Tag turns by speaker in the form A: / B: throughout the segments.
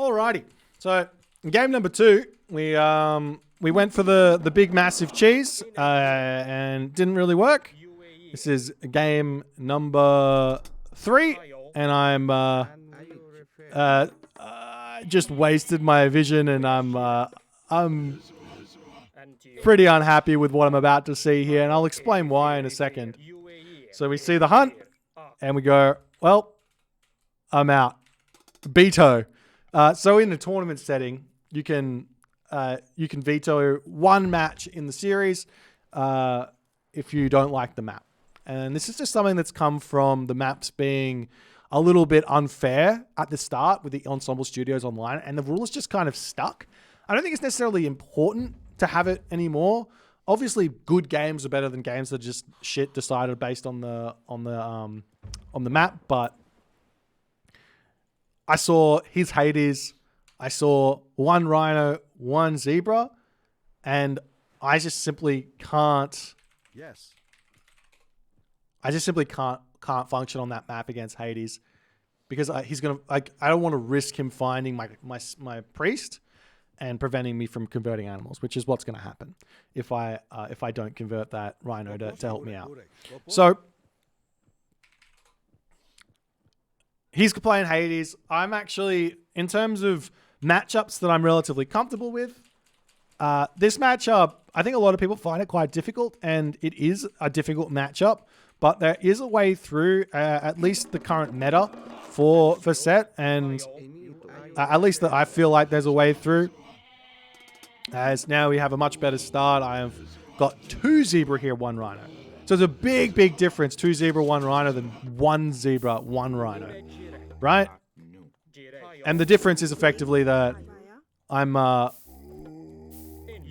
A: Alrighty. So in game number 2, we went for the big massive cheese and didn't really work. This is game number 3, and I'm just wasted my vision, and I'm pretty unhappy with what I'm about to see here, and I'll explain why in a second. So we see the hunt, and we go, well, I'm out. Veto. So in a tournament setting, you can veto one match in the series if you don't like the map. And this is just something that's come from the maps being a little bit unfair at the start with the Ensemble Studios Online, and the rule is just kind of stuck. I don't think it's necessarily important to have it anymore. Obviously, good games are better than games that are just shit decided based on the map. But I saw his Hades, I saw one rhino, one zebra, and I just simply can't.
B: Yes.
A: I just simply can't function on that map against Hades because he's gonna I don't want to risk him finding my priest and preventing me from converting animals, which is what's going to happen if I don't convert that rhino to help me out. So he's playing Hades. I'm actually, in terms of matchups that I'm relatively comfortable with, this matchup, I think a lot of people find it quite difficult, and it is a difficult matchup, but there is a way through, at least the current meta for set, and at least that I feel like there's a way through. As now we have a much better start. I have got 2 zebra here, 1 rhino. So it's a big, big difference, 2 zebra, 1 rhino, than 1 zebra, 1 rhino, right? And the difference is effectively that I'm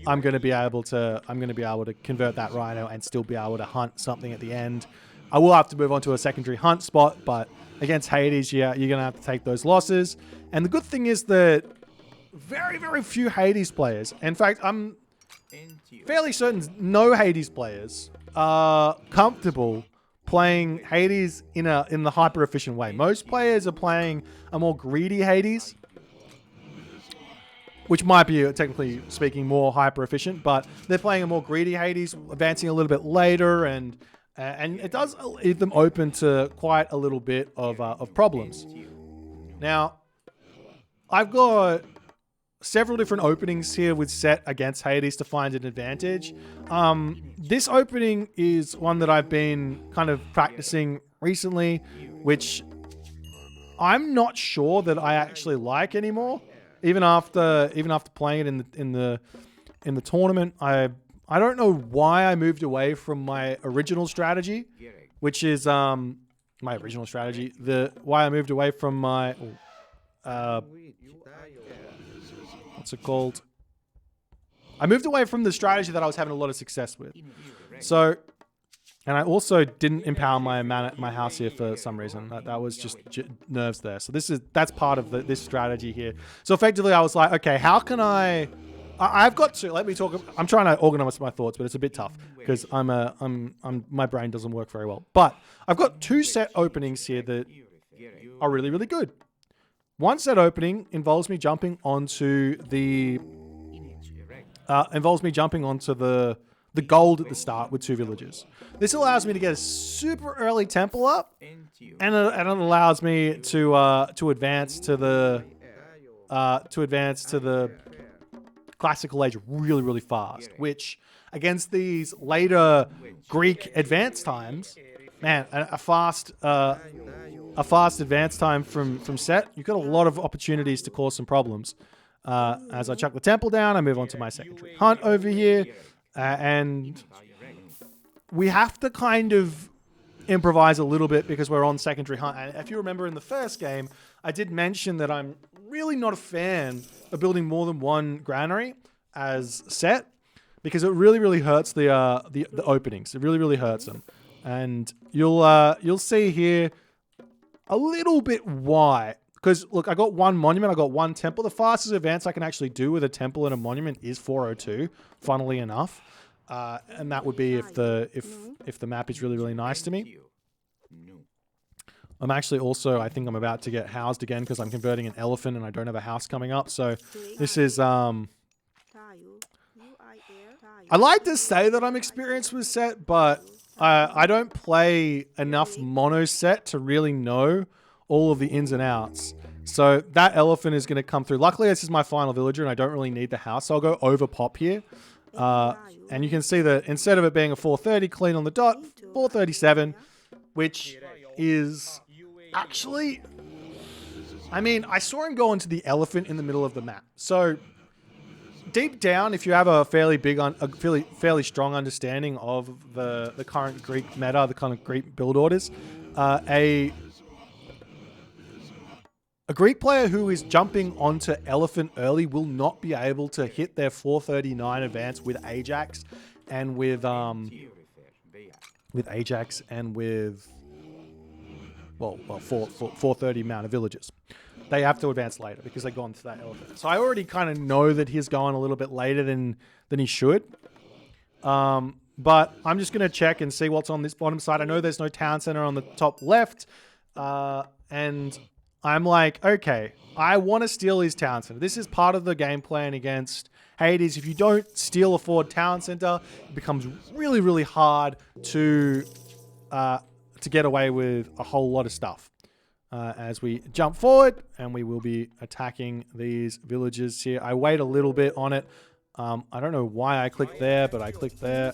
A: going to be able to convert that rhino and still be able to hunt something at the end. I will have to move on to a secondary hunt spot, but against Hades, yeah, you're going to have to take those losses. And the good thing is that very, very few Hades players, in fact, I'm fairly certain no Hades players are comfortable playing Hades in the hyper efficient way. Most players are playing a more greedy Hades, which might be, technically speaking, more hyper efficient, but they're playing a more greedy Hades, advancing a little bit later, and it does leave them open to quite a little bit of problems. Now, I've got several different openings here with set against Hades to find an advantage. This opening is one that I've been kind of practicing recently, which I'm not sure that I actually like anymore. Even after playing it in the tournament, I don't know why I moved away from my original strategy, which is my original strategy. Why I moved away from my what's it called? I moved away from the strategy that I was having a lot of success with. So, and I also didn't empower my house here for some reason. That was just nerves there. So that's part of this strategy here. So effectively, I was like, okay, how can I've got to, let me talk. I'm trying to organize my thoughts, but it's a bit tough because my brain doesn't work very well. But I've got 2 set openings here that are really, really good. One set opening involves me jumping onto the gold at the start with 2 villagers. This allows me to get a super early temple up, and it allows me to advance to the classical age really, really fast. Which against these later Greek advance times, man, a fast advance time from set, you've got a lot of opportunities to cause some problems. As I chuck the temple down, I move on to my secondary hunt over here, and we have to kind of improvise a little bit because we're on secondary hunt. And if you remember in the first game, I did mention that I'm really not a fan of building more than 1 granary as set because it really, really hurts the openings. It really, really hurts them. And you'll see here a little bit why. Because look, I got 1 monument, I got 1 temple. The fastest advance I can actually do with a temple and a monument is 402, funnily enough. And that would be if the map is really, really nice to me. I'm actually also, I think I'm about to get housed again because I'm converting an elephant and I don't have a house coming up. So this is, I like to say that I'm experienced with set, but I don't play enough mono set to really know all of the ins and outs. So that elephant is going to come through. Luckily, this is my final villager and I don't really need the house. So I'll go over pop here. And you can see that instead of it being a 430 clean on the dot, 437, which is actually, I mean, I saw him go into the elephant in the middle of the map. So deep down, if you have a fairly big, fairly strong understanding of the current Greek meta, the kind of Greek build orders, a Greek player who is jumping onto elephant early will not be able to hit their 439 advance with Ajax and with Ajax and with 430 amount of villages. They have to advance later because they go into that elephant. So I already kind of know that he's going a little bit later than he should. But I'm just going to check and see what's on this bottom side. I know there's no town center on the top left. And I'm like, okay, I want to steal his town center. This is part of the game plan against Hades. If you don't steal a forward town center, it becomes really, really hard to get away with a whole lot of stuff. As we jump forward, and we will be attacking these villages here. I wait a little bit on it. I don't know why I clicked there, but I clicked there.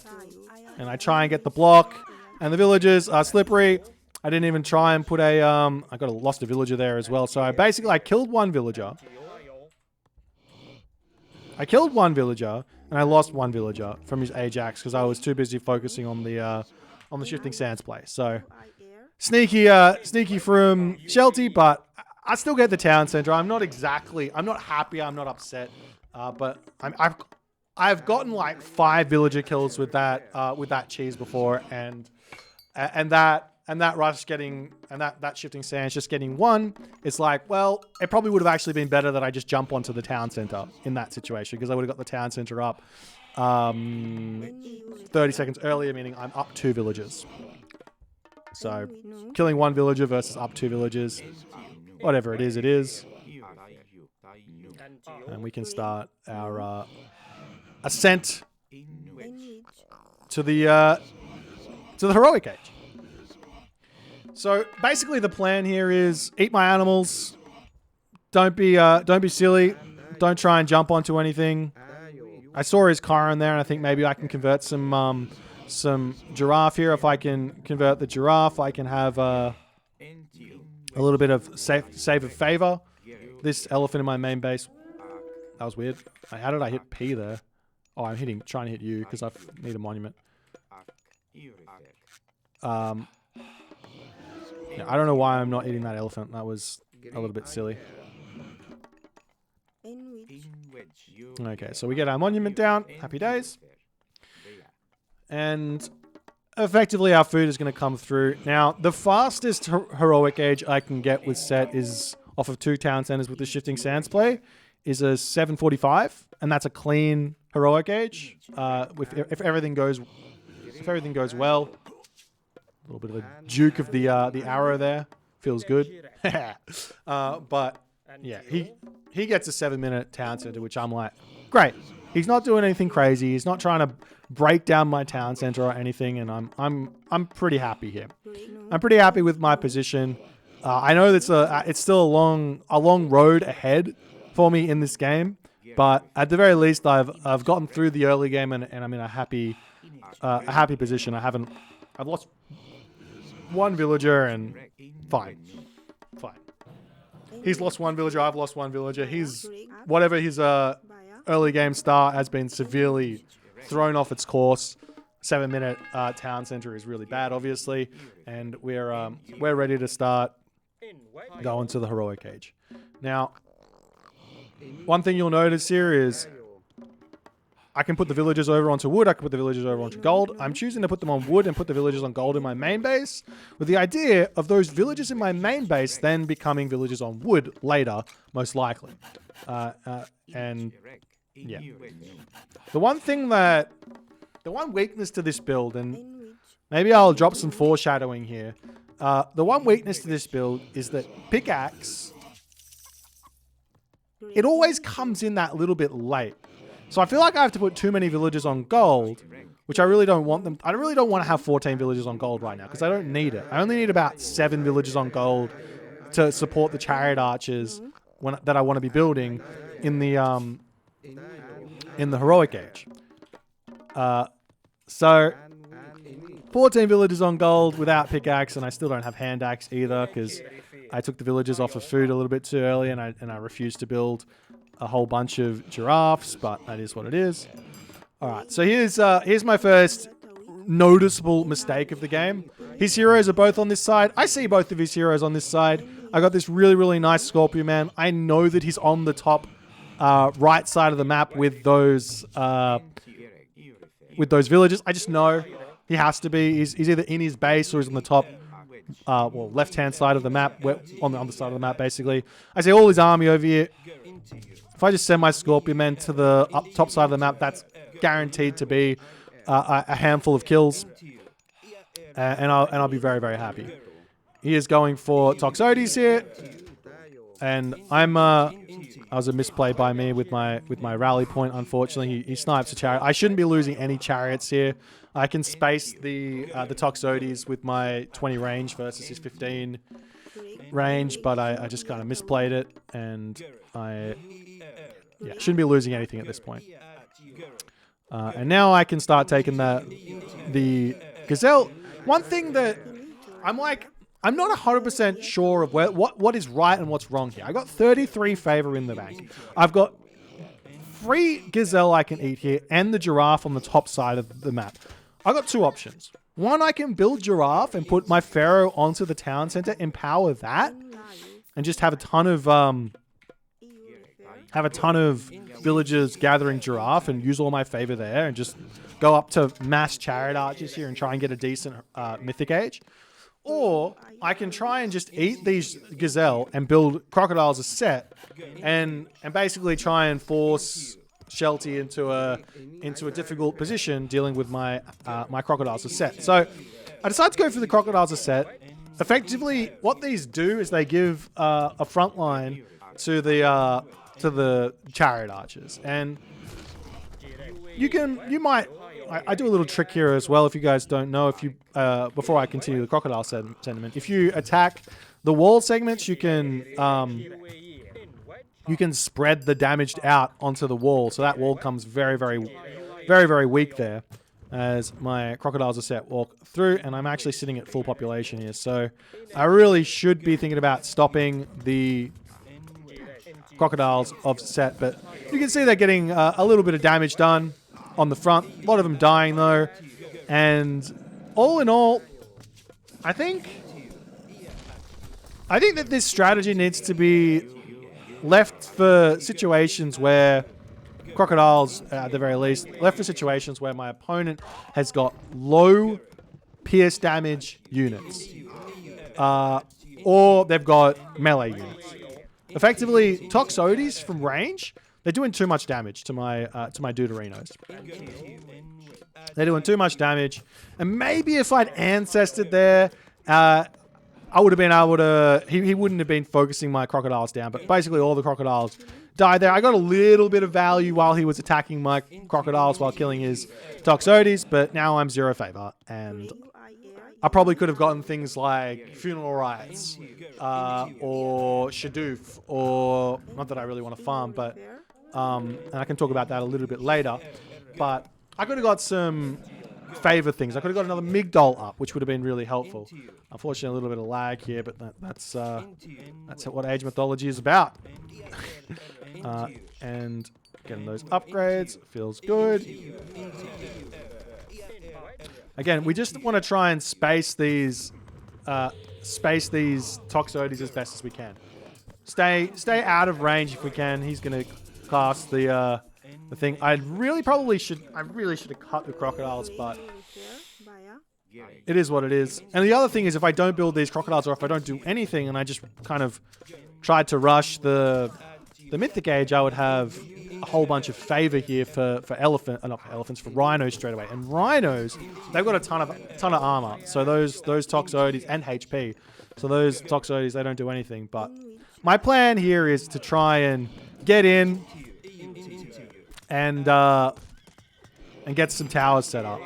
A: And I try and get the block. And the villagers are slippery. I didn't even try and put a... I lost a villager there as well. So I killed one villager. I killed one villager, and I lost one villager from his Ajax because I was too busy focusing on the Shifting Sands play. So... Sneaky from Shelty, but I still get the town center. I'm not happy. I'm not upset. But I've gotten like 5 villager kills with that cheese before, and that rush getting that Shifting Sands just getting 1. It's like, well, it probably would have actually been better that I just jump onto the town center in that situation because I would have got the town center up 30 seconds earlier, meaning I'm up 2 villagers. So, killing 1 villager versus up 2 villagers, whatever it is, it is. And we can start our ascent to the heroic age. So basically, the plan here is eat my animals. Don't be silly. Don't try and jump onto anything. I saw his car in there, and I think maybe I can convert some giraffe here. If I can convert the giraffe, I can have a little bit of save of favor. This elephant in my main base. That was weird. How did I hit P there? Oh, I'm trying to hit you because I need a monument. Yeah, I don't know why I'm not eating that elephant. That was a little bit silly. Okay, so we get our monument down. Happy days. And effectively our food is going to come through. Now, the fastest heroic age I can get with set is off of 2 town centers with the Shifting Sands play is a 745, and that's a clean heroic age. If everything goes well, a little bit of a juke of the arrow there feels good. But yeah, he gets a 7-minute town center, which I'm like, great. He's not doing anything crazy. He's not trying to break down my town center or anything, and I'm pretty happy here. I'm pretty happy with my position. I know that's it's still a long road ahead for me in this game, but at the very least, I've gotten through the early game, and I'm in a happy position. I've lost 1 villager, and fine. He's lost 1 villager. I've lost 1 villager. Whatever his early game start has been severely thrown off its course. 7-minute town center is really bad, obviously, and we're ready to start going to the heroic age. Now, one thing you'll notice here is I can put the villagers over onto wood. I can put the villagers over onto gold. I'm choosing to put them on wood and put the villagers on gold in my main base, with the idea of those villagers in my main base then becoming villagers on wood later, most likely. And yeah, the one weakness to this build, and maybe I'll drop some foreshadowing here. The one weakness to this build is that pickaxe, it always comes in that little bit late. So I feel like I have to put too many villagers on gold, which I really don't want them. I really don't want to have 14 villagers on gold right now because I don't need it. I only need about 7 villagers on gold to support the chariot archers that I want to be building in the heroic age. So 14 villagers on gold without pickaxe, and I still don't have hand axe either because I took the villagers off of food a little bit too early, and I refused to build a whole bunch of giraffes, but that is what it is. All right, so here's my first noticeable mistake of the game. His heroes are both on this side. I see both of his heroes on this side. I got this really, really nice Scorpion Man. I know that he's on the top right side of the map with those villagers. I just know he has to be. He's either in his base or he's on the top, left-hand side of the map, on the other side of the map, basically. I see all his army over here. If I just send my Scorpion Men to the top side of the map, that's guaranteed to be a handful of kills, and I'll be very, very happy. He is going for Toxotes here, and I was a misplay by me with my rally point. Unfortunately, he snipes a chariot. I shouldn't be losing any chariots here. I can space the Toxotes with my 20 range versus his 15 range, but I just kind of misplayed it, and I shouldn't be losing anything at this point. And now I can start taking the gazelle. One thing that I'm not 100% sure of what is right and what's wrong here. I got 33 favor in the bank. I've got 3 gazelle I can eat here and the giraffe on the top side of the map. I got 2 options. One, I can build giraffe and put my pharaoh onto the town center, empower that, and just have a ton of villagers gathering giraffe and use all my favor there and just go up to mass chariot archers here and try and get a decent mythic age. Or I can try and just eat these gazelle and build crocodiles a set and basically try and force Shelty into a difficult position dealing with my my crocodiles a set. So I decided to go for the crocodiles a set. Effectively, what these do is they give a front line to the chariot archers, and I do a little trick here as well. If you guys don't know, before I continue the crocodile sentiment, if you attack the wall segments, you can spread the damaged out onto the wall, so that wall comes very, very, very, very weak there. As my crocodiles are set walk through, and I'm actually sitting at full population here, so I really should be thinking about stopping the crocodiles of set, but you can see they're getting a little bit of damage done on the front. A lot of them dying though, and all in all, I think that this strategy needs to be left for situations where crocodiles, at the very least, left for situations where my opponent has got low pierce damage units, or they've got melee units. Effectively, Toxotes from range, they're doing too much damage to my Deuterinos. They're doing too much damage, and maybe if I'd ancested there, I would have been able to. He wouldn't have been focusing my crocodiles down, but basically all the crocodiles died there. I got a little bit of value while he was attacking my crocodiles while killing his Toxotes, but now I'm 0 favor, and I probably could have gotten things like funeral rites, or Shadoof, or not that I really want to farm, but and I can talk about that a little bit later. But I could have got some favor things. I could have got another Migdol up, which would have been really helpful. Unfortunately, a little bit of lag here, but that's what Age Mythology is about. And getting those upgrades feels good. Again, we just want to try and space these Toxotes as best as we can. Stay out of range if we can. He's going to cast the thing. I really should have cut the crocodiles, but it is what it is. And the other thing is, if I don't build these crocodiles, or if I don't do anything, and I just kind of tried to rush the mythic age, I would have a whole bunch of favor here for not for elephants, for rhinos straight away. And rhinos, they've got a ton of armor. So those Toxotes and HP. So those Toxotes, they don't do anything. But my plan here is to try and get in and get some towers set up.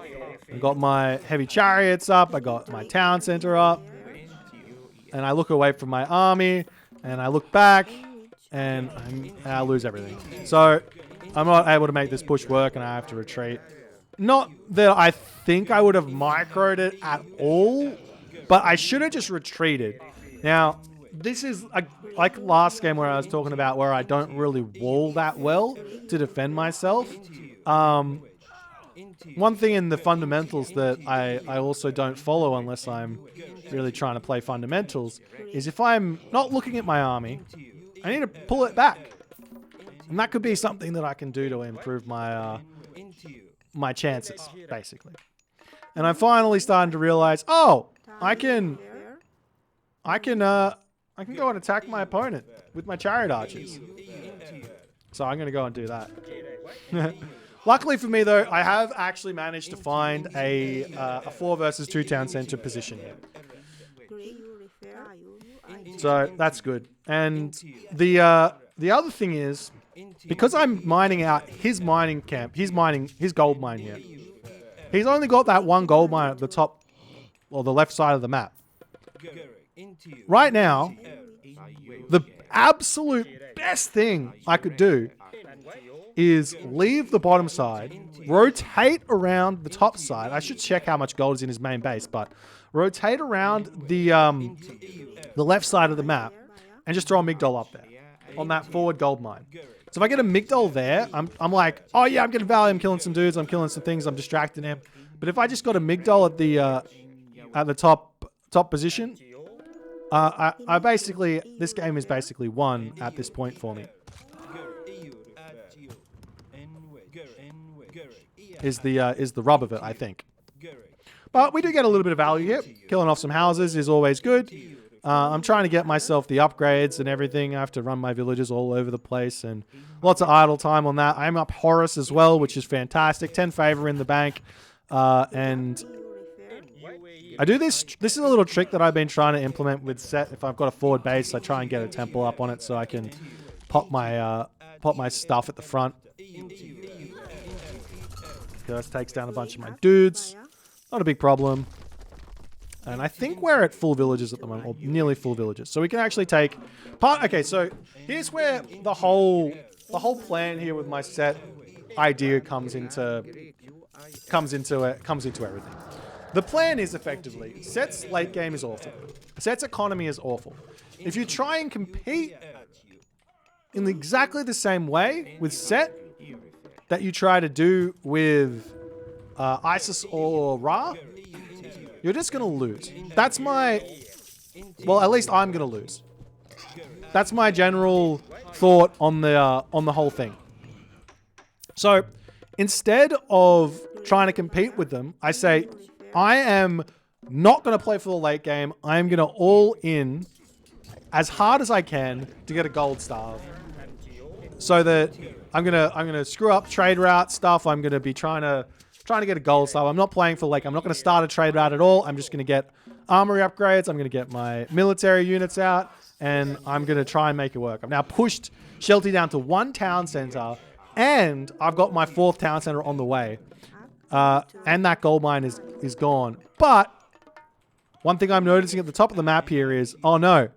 A: I got my heavy chariots up. I got my town center up. And I look away from my army. And I look back. And I lose everything. So I'm not able to make this push work. And I have to retreat. Not that I think I would have microed it at all. But I should have just retreated. Now, this is like last game where I was talking about where I don't really wall that well to defend myself. One thing in the fundamentals that I also don't follow unless I'm really trying to play fundamentals is if I'm not looking at my army, I need to pull it back. And that could be something that I can do to improve my my chances, basically. And I'm finally starting to realize, oh, I can go and attack my opponent with my chariot archers. So I'm going to go and do that. Luckily for me, though, I have actually managed to find a 4 versus 2 town center position here. So that's good. And the other thing is, because I'm mining out his mining camp, he's mining his gold mine here. He's only got that one gold mine at the top, or the left side of the map. Right now, the absolute best thing I could do is leave the bottom side, rotate around the top side. I should check how much gold is in his main base, but rotate around the left side of the map and just throw a Migdol up there on that forward gold mine. So if I get a Migdol there, I'm like, oh yeah, I'm getting value, I'm killing some dudes, I'm killing some things, I'm distracting him. But if I just got a Migdol at the top position, I basically, this game is basically won at this point for me. Is the rub of it, I think. But we do get a little bit of value here. Killing off some houses is always good. I'm trying to get myself the upgrades and everything. I have to run my villages all over the place and lots of idle time on that. I'm up Horus as well, which is fantastic. 10 favor in the bank. And I do this. This is a little trick that I've been trying to implement with Set. If I've got a forward base, I try and get a temple up on it so I can pop my stuff at the front. This takes down a bunch of my dudes. Not a big problem. And I think we're at full villages at the moment, or nearly full villages. So we can actually take part. Okay, so here's where the whole plan here with my Set idea comes into everything. The plan is effectively Set's late game is awful. Set's economy is awful. If you try and compete in exactly the same way with Set that you try to do with Isis or Ra, you're just going to lose. That's my... Well, at least I'm going to lose. That's my general thought on the whole thing. So, instead of trying to compete with them, I say, I am not going to play for the late game. I'm going to all in as hard as I can to get a gold starve. So that I'm gonna screw up trade route stuff. I'm gonna be trying to get a gold starve. I'm not playing for I'm not gonna start a trade route at all. I'm just gonna get armory upgrades. I'm gonna get my military units out, and I'm gonna try and make it work. I've now pushed Shelty down to 1 town center, and I've got my 4th town center on the way. And that gold mine is gone. But one thing I'm noticing at the top of the map here is, oh no,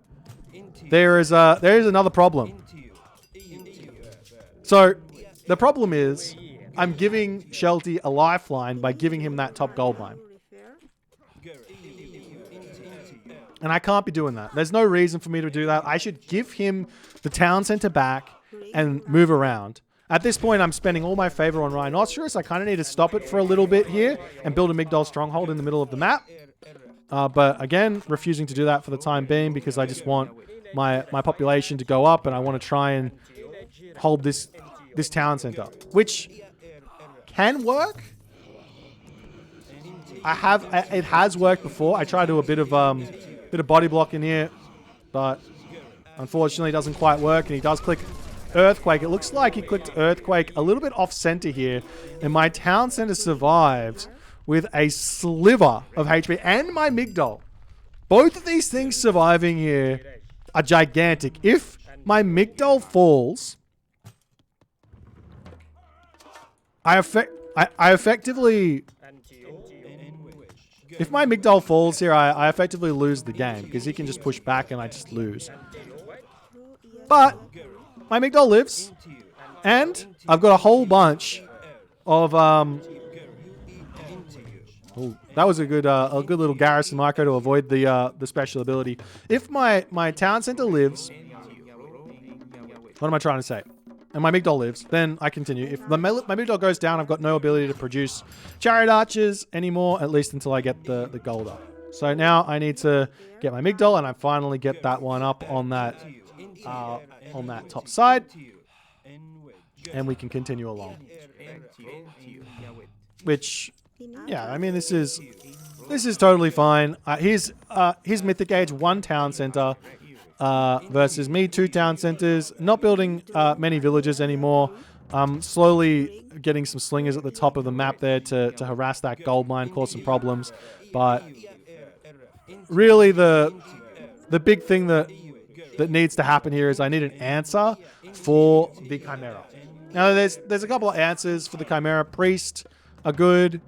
A: there is another problem. So, the problem is, I'm giving Shelty a lifeline by giving him that top gold mine. And I can't be doing that. There's no reason for me to do that. I should give him the town center back and move around. At this point, I'm spending all my favor on Rhinoceros. I kind of need to stop it for a little bit here and build a Migdol stronghold in the middle of the map. But again, refusing to do that for the time being because I just want my population to go up and I want to try and hold this town center, which can work. It has worked before. I tried to do a bit of body block in here, but unfortunately it doesn't quite work. And he does click Earthquake. It looks like he clicked Earthquake a little bit off center here. And my town center survived with a sliver of HP and my Migdol. Both of these things surviving here are gigantic. If my Migdol falls, I effectively... If my Migdol falls here, I effectively lose the game because he can just push back and I just lose. But my Migdol lives, and I've got a whole bunch of oh, that was a good little garrison micro to avoid the special ability. If my town center lives, what am I trying to say? And my Migdol lives, then I continue. If my Migdol goes down, I've got no ability to produce chariot archers anymore, at least until I get the gold up. So now I need to get my Migdol, and I finally get that one up on that top side, and we can continue along. Which, yeah, I mean, this is totally fine. Here's Mythic Age 1 town center. Versus me, 2 town centers, not building many villages anymore. Slowly getting some slingers at the top of the map there to harass that gold mine, cause some problems. But really the big thing that needs to happen here is I need an answer for the Chimera. Now there's a couple of answers for the Chimera. Priest are good.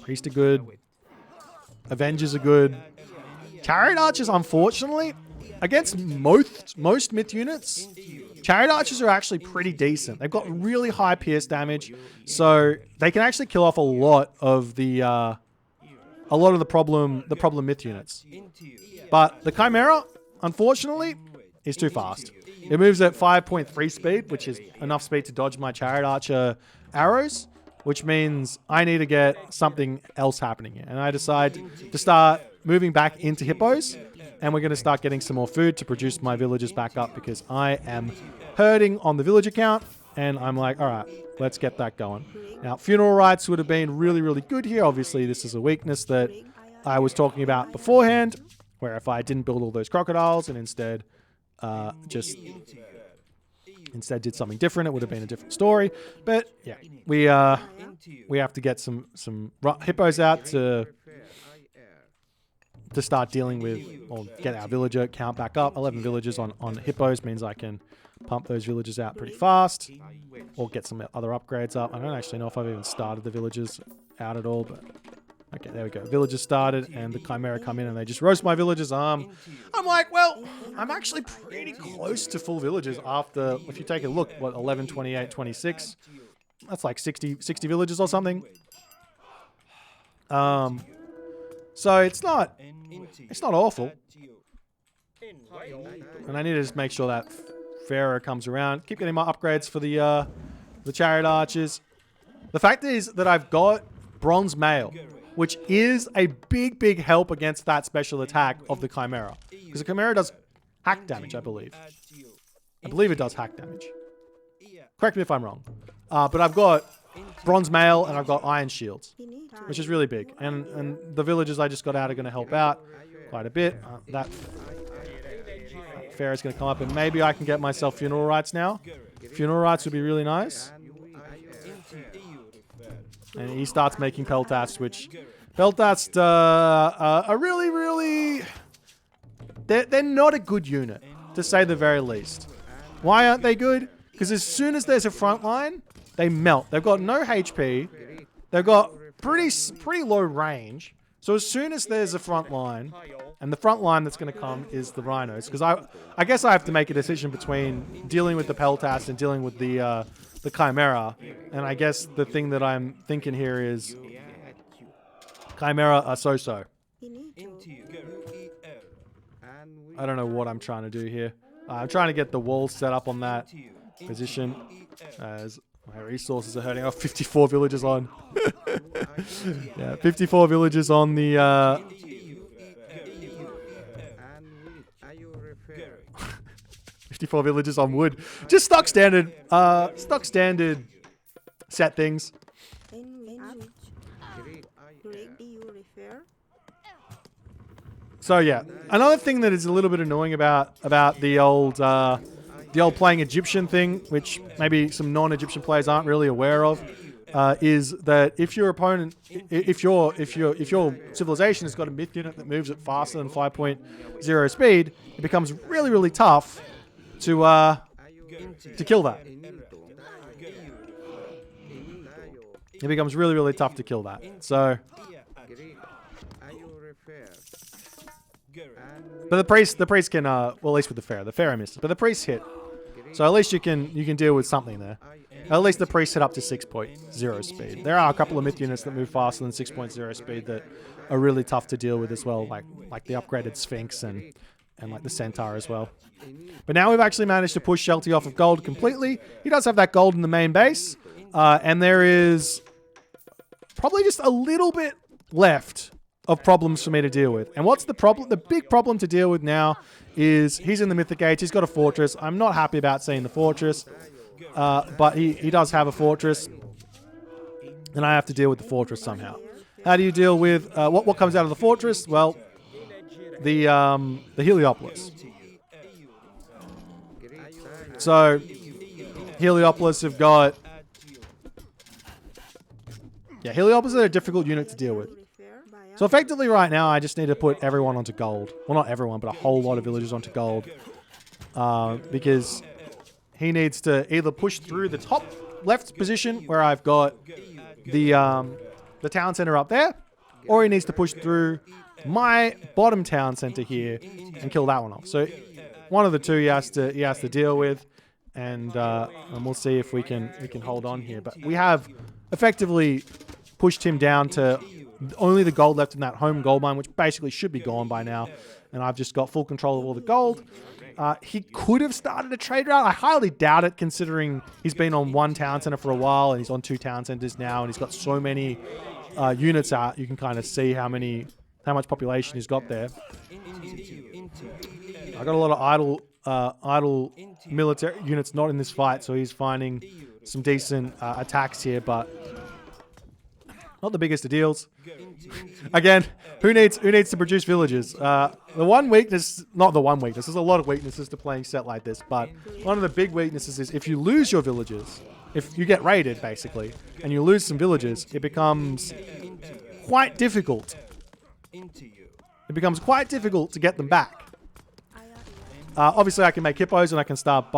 A: Priest are good. Avengers are good. Chariot Archers, unfortunately, against most myth units, Chariot Archers are actually pretty decent. They've got really high pierce damage, so they can actually kill off a lot of the problem myth units. But the Chimera, unfortunately, is too fast. It moves at 5.3 speed, which is enough speed to dodge my Chariot Archer arrows, which means I need to get something else happening here. And I decide to start moving back into hippos, and we're going to start getting some more food to produce my villagers back up because I am hurting on the villager count, and I'm like, all right, let's get that going. Now, funeral rites would have been really, really good here. Obviously, this is a weakness that I was talking about beforehand, where if I didn't build all those crocodiles and instead did something different, it would have been a different story. But yeah, we have to get some hippos out to start dealing with, or get our villager count back up. 11 villagers on hippos means I can pump those villagers out pretty fast, or get some other upgrades up. I don't actually know if I've even started the villagers out at all, but okay, there we go. Villagers started, and the Chimera come in, and they just roast my villagers' arm. I'm like, well, I'm actually pretty close to full villagers after, if you take a look, what, 11, 28, 26? That's like 60 villagers or something. So it's not awful. And I need to just make sure that Pharaoh comes around. Keep getting my upgrades for the Chariot Archers. The fact is that I've got Bronze Mail, which is a big help against that special attack of the Chimera. Because the Chimera does hack damage, I believe. I believe it does hack damage. Correct me if I'm wrong. But I've got Bronze Mail and I've got Iron Shields, which is really big. And the villagers I just got out are going to help out quite a bit. That Pharaoh's going to come up, and maybe I can get myself funeral rites now. Funeral rites would be really nice. And he starts making Peltasts, which Peltasts are really... They're not a good unit, to say the very least. Why aren't they good? Because as soon as there's a front line, they melt. They've got no HP. They've got pretty low range. So as soon as there's a front line, and the front line that's going to come is the rhinos, because I guess I have to make a decision between dealing with the Peltast and dealing with the Chimera. And I guess the thing that I'm thinking here is Chimera are so-so. I don't know what I'm trying to do here. I'm trying to get the walls set up on that position as my resources are hurting. Oh, 54 villagers on. Yeah, 54 villagers on the... 54 villagers on wood. Just stock standard set things. So yeah, another thing that is a little bit annoying about the old playing Egyptian thing, which maybe some non-Egyptian players aren't really aware of, is that if your opponent, if your civilization has got a myth unit that moves at faster than 5.0 speed, it becomes really, really tough to kill that. It becomes really, really tough to kill that. So, but the priest can well, at least with the pharaoh missed, but the priest hit. So at least you can deal with something there. At least the priest hit up to 6.0 speed. There are a couple of myth units that move faster than 6.0 speed that are really tough to deal with as well, like the upgraded Sphinx and like the Centaur as well. But now we've actually managed to push Shelty off of gold completely. He does have that gold in the main base, and there is probably just a little bit left of problems for me to deal with. And what's the problem? The big problem to deal with now is he's in the Mythic Age. He's got a fortress. I'm not happy about seeing the fortress, but he does have a fortress, and I have to deal with the fortress somehow. How do you deal with what comes out of the fortress? Well, the Heliopolis. So Heliopolis have got Heliopolis are a difficult unit to deal with. So effectively right now, I just need to put everyone onto gold. Well, not everyone, but a whole lot of villagers onto gold. Because he needs to either push through the top left position where I've got the town center up there, or he needs to push through my bottom town center here and kill that one off. So one of the two he has to deal with, and we'll see if we can hold on here. But we have effectively pushed him down to only the gold left in that home gold mine, which basically should be gone by now. And I've just got full control of all the gold. He could have started a trade route. I highly doubt it, considering he's been on one town center for a while and he's on 2 town centers now, and he's got so many units out. You can kind of see how much population he's got there. I got a lot of idle military units not in this fight, so he's finding some decent attacks here, but not the biggest of deals. Again, who needs to produce villages? The one weakness, not the one weakness, there's a lot of weaknesses to playing set like this, but one of the big weaknesses is if you lose your villages, if you get raided basically, and you lose some villages, it becomes quite difficult. It becomes quite difficult to get them back. Obviously I can make hippos and I can start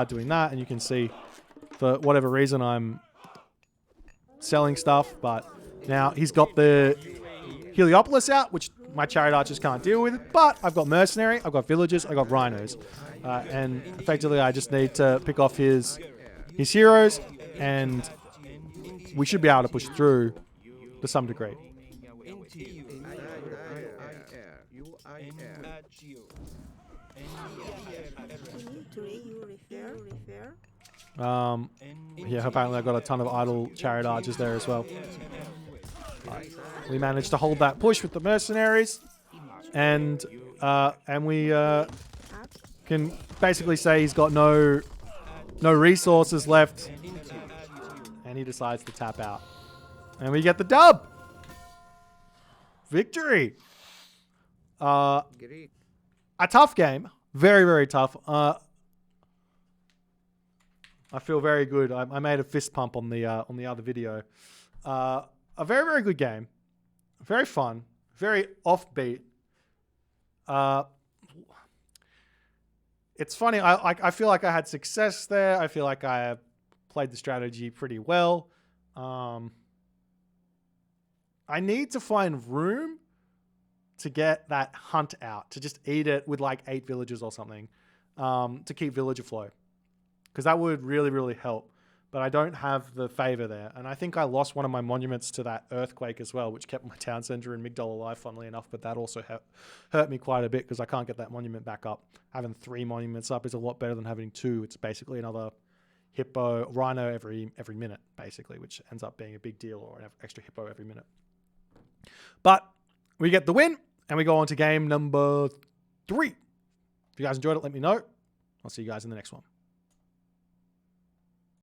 A: doing that, and you can see for whatever reason I'm selling stuff, but now he's got the Heliopolis out, which my chariot archers can't deal with, but I've got mercenary, I've got villagers, I've got rhinos, and effectively I just need to pick off his heroes, and we should be able to push through to some degree. Yeah, apparently I've got a ton of idle chariot archers there as well. Right. We managed to hold that push with the mercenaries, and we can basically say he's got no resources left, and he decides to tap out, and we get the dub. Victory. A tough game, very, very tough. I feel very good. I made a fist pump on the other video. A very, very good game. Very fun. Very offbeat. It's funny. I feel like I had success there. I feel like I played the strategy pretty well. I need to find room to get that hunt out, to just eat it with like 8 villagers or something, to keep villager flow. Because that would really, really help. But I don't have the favor there. And I think I lost one of my monuments to that earthquake as well, which kept my town center in Migdol alive, funnily enough. But that also hurt me quite a bit because I can't get that monument back up. Having 3 monuments up is a lot better than having 2. It's basically another hippo, rhino every minute, basically, which ends up being a big deal, or an extra hippo every minute. But we get the win, and we go on to game number 3. If you guys enjoyed it, let me know. I'll see you guys in the next one.